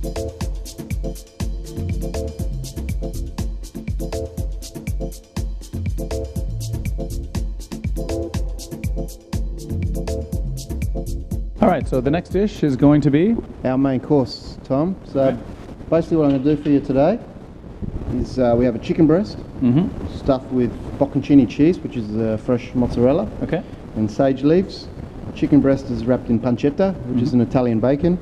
All right, so the next dish is going to be our main course, Tom. So basically what I'm going to do for you today is we have a chicken breast stuffed with bocconcini cheese, which is fresh mozzarella, and sage leaves. Chicken breast is wrapped in pancetta, which is an Italian bacon.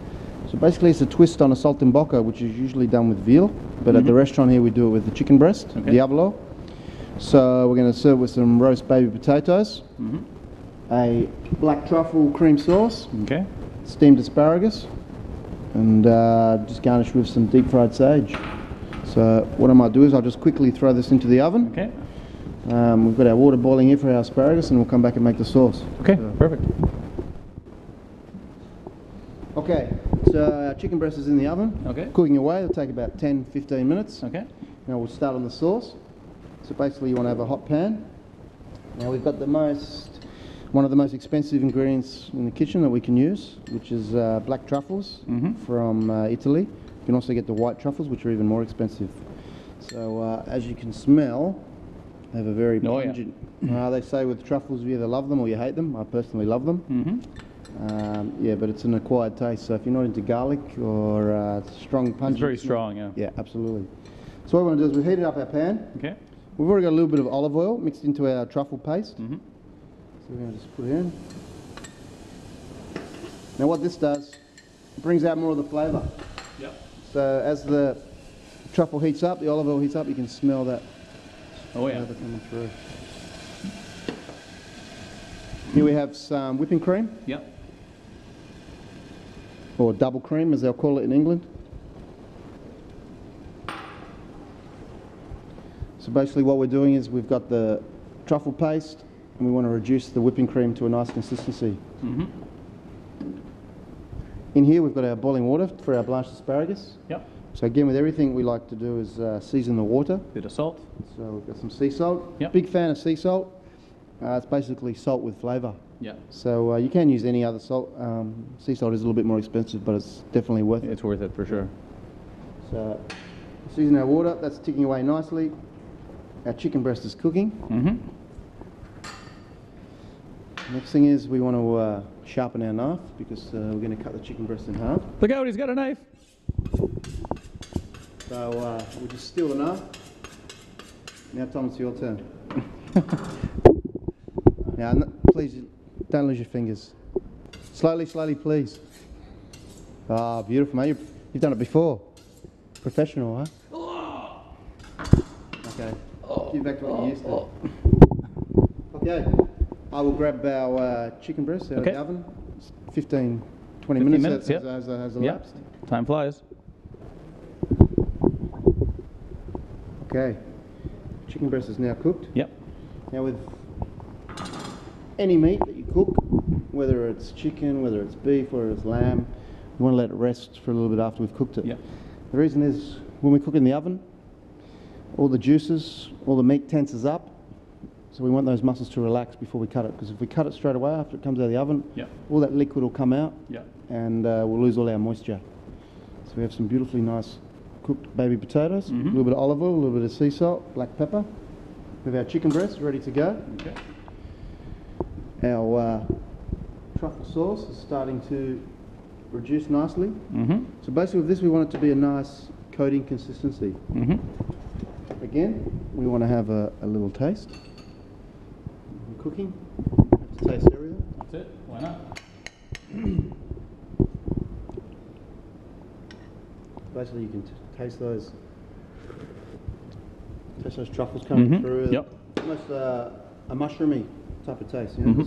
So basically it's a twist on a saltimbocca, which is usually done with veal, but at the restaurant here we do it with the chicken breast, diavolo. So we're going to serve with some roast baby potatoes, a black truffle cream sauce, steamed asparagus, and just garnish with some deep fried sage. So what I might do is I'll just quickly throw this into the oven. We've got our water boiling here for our asparagus, and we'll come back and make the sauce. Perfect. Okay, so our chicken breast is in the oven, cooking away. It'll take about 10-15 minutes. Now we'll start on the sauce. So basically you want to have a hot pan. Now we've got one of the most expensive ingredients in the kitchen that we can use, which is black truffles from Italy. You can also get the white truffles, which are even more expensive. So as you can smell, they have a very pungent... they say with truffles you either love them or you hate them. I personally love them. Yeah, but it's an acquired taste, so if you're not into garlic or strong pungent... It's very strong, Yeah, absolutely. So what we're going to do is we're heating up our pan. We've already got a little bit of olive oil mixed into our truffle paste. So we're going to just put it in. Now what this does, it brings out more of the flavour. So as the truffle heats up, the olive oil heats up, you can smell that flavour coming through. Here we have some whipping cream. Or double cream, as they'll call it in England. So basically what we're doing is we've got the truffle paste and we want to reduce the whipping cream to a nice consistency. In here we've got our boiling water for our blanched asparagus. So again, with everything we like to do is season the water. Bit of salt. So we've got some sea salt. Big fan of sea salt. It's basically salt with flavour. So you can use any other salt. Sea salt is a little bit more expensive, but it's definitely worth it. It's worth it for sure. So season our water, that's ticking away nicely. Our chicken breast is cooking. Next thing is we want to sharpen our knife because we're going to cut the chicken breast in half. Look out, he's got a knife. So we'll just steal the knife. Now Tom, it's your turn. Now please don't lose your fingers. Slowly, slowly please. Ah, beautiful mate, you've done it before. Professional, huh? Okay, get back to what you used to. Okay, I will grab our chicken breast out of the oven. 15-20 minutes has elapsed. Time flies. Okay, chicken breast is now cooked. Now with any meat that you cook, whether it's chicken, whether it's beef, or it's lamb, you want to let it rest for a little bit after we've cooked it. The reason is when we cook in the oven, all the juices, all the meat tenses up, so we want those muscles to relax before we cut it, because if we cut it straight away after it comes out of the oven, all that liquid will come out and we'll lose all our moisture. So we have some beautifully nice cooked baby potatoes, a little bit of olive oil, a little bit of sea salt, black pepper. We have our chicken breast ready to go. Our truffle sauce is starting to reduce nicely. So basically with this we want it to be a nice coating consistency. Again, we want to have a little taste. Cooking, have to taste everything. That's it, why not? Basically you can taste those truffles coming through. Almost a mushroomy type of taste. You know?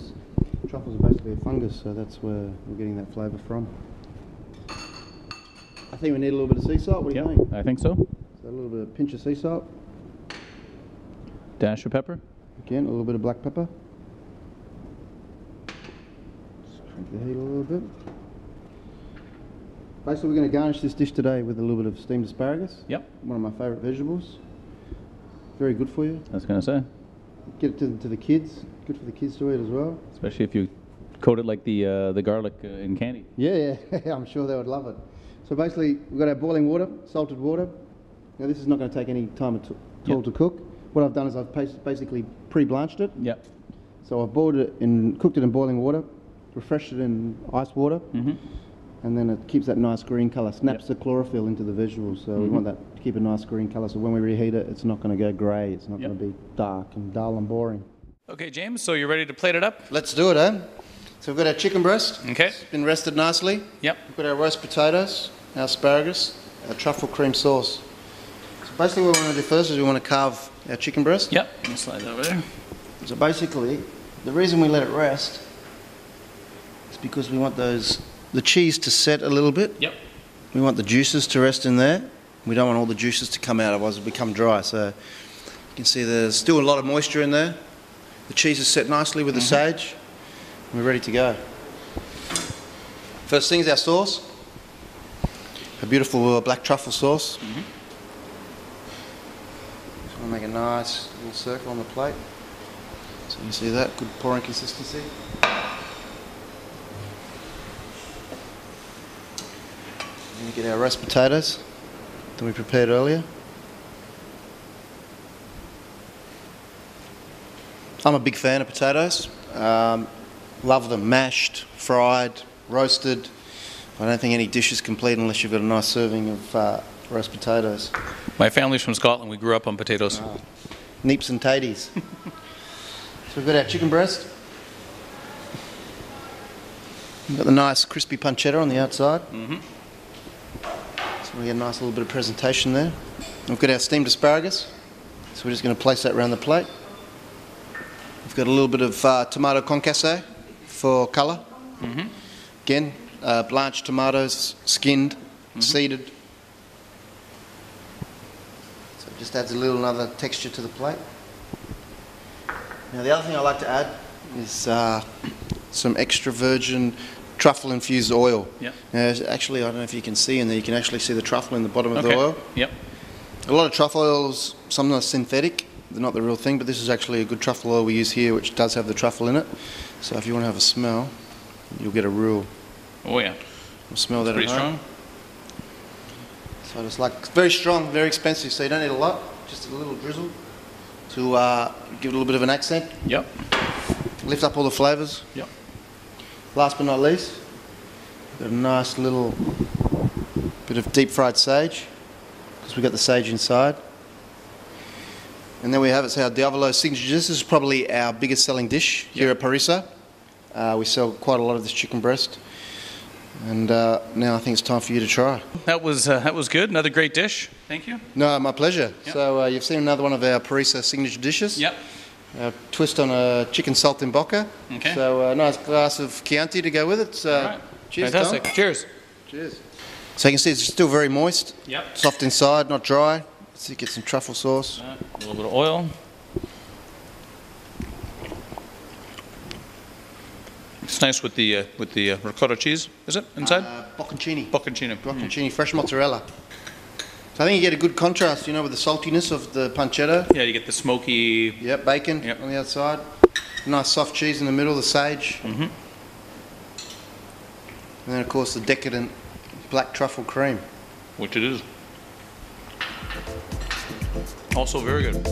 Truffles are basically a fungus, so that's where we're getting that flavour from. I think we need a little bit of sea salt. What do you think? I think so. So a little bit of pinch of sea salt. Dash of pepper. Again, a little bit of black pepper. Just crank the heat a little bit. Basically, we're going to garnish this dish today with a little bit of steamed asparagus. One of my favourite vegetables. Very good for you. I was going to say. Get it to the kids. Good for the kids to eat as well. Especially if you coat it like the garlic in candy. Yeah, I'm sure they would love it. So basically, we've got our boiling water, salted water. Now this is not going to take any time at all to cook. What I've done is I've basically pre-blanched it. Yep. So I've boiled it and cooked it in boiling water, refreshed it in ice water, and then it keeps that nice green colour, snaps the chlorophyll into the vegetables. So we want that to keep a nice green colour. So when we reheat it, it's not going to go grey. It's not going to be dark and dull and boring. Okay, James, so you're ready to plate it up? Let's do it, eh? So we've got our chicken breast. Okay. It's been rested nicely. Yep. We've got our roast potatoes, our asparagus, our truffle cream sauce. So basically what we want to do first is we want to carve our chicken breast. Yep. Let me slide that over there. So basically, the reason we let it rest is because we want the cheese to set a little bit. Yep. We want the juices to rest in there. We don't want all the juices to come out, otherwise it'll become dry. So you can see there's still a lot of moisture in there. The cheese is set nicely with the sage. We're ready to go. First thing is our sauce. A beautiful black truffle sauce. So we'll make a nice little circle on the plate. So you can see that, good pouring consistency. Then we get our roast potatoes that we prepared earlier. I'm a big fan of potatoes. Love them mashed, fried, roasted. I don't think any dish is complete unless you've got a nice serving of roast potatoes. My family's from Scotland. We grew up on potatoes. Neeps and taties. So we've got our chicken breast. We've got the nice crispy pancetta on the outside. So we get a nice little bit of presentation there. We've got our steamed asparagus. So we're just going to place that around the plate. We've got a little bit of tomato concasse for colour. Again, blanched tomatoes, skinned, seeded. So it just adds a little another texture to the plate. Now the other thing I like to add is some extra virgin truffle infused oil. Yep. Now, actually, I don't know if you can see in there, you can actually see the truffle in the bottom of the oil. Yep. A lot of truffle oils, some are synthetic, they're not the real thing, but this is actually a good truffle oil we use here, which does have the truffle in it. So if you want to have a smell, you'll get a real smell that Pretty strong. So it's like very strong, very expensive, so you don't need a lot, just a little drizzle to give it a little bit of an accent. Yep. Lift up all the flavours. Yep. Last but not least, got a nice little bit of deep fried sage, because we've got the sage inside. And then we have, it's our Diavolo signature dish. This is probably our biggest selling dish here at Paresa. We sell quite a lot of this chicken breast. And now I think it's time for you to try. That was good. Another great dish. Thank you. No, my pleasure. Yep. So you've seen another one of our Paresa signature dishes. Yep. Twist on a chicken saltimbocca. Okay. So a nice glass of Chianti to go with it. All right. Cheers, Fantastic. Tom. Cheers. Cheers. So you can see it's still very moist. Yep. Soft inside, not dry. So you get some truffle sauce. A little bit of oil. It's nice with the ricotta cheese. Is it inside? Bocconcini. Bocconcino. Bocconcini, fresh mozzarella. So I think you get a good contrast, you know, with the saltiness of the pancetta. Yeah, you get the smoky. Yep, bacon Yep. on the outside. Nice soft cheese in the middle, the sage. And then, of course, the decadent black truffle cream. Which it is. Also very good.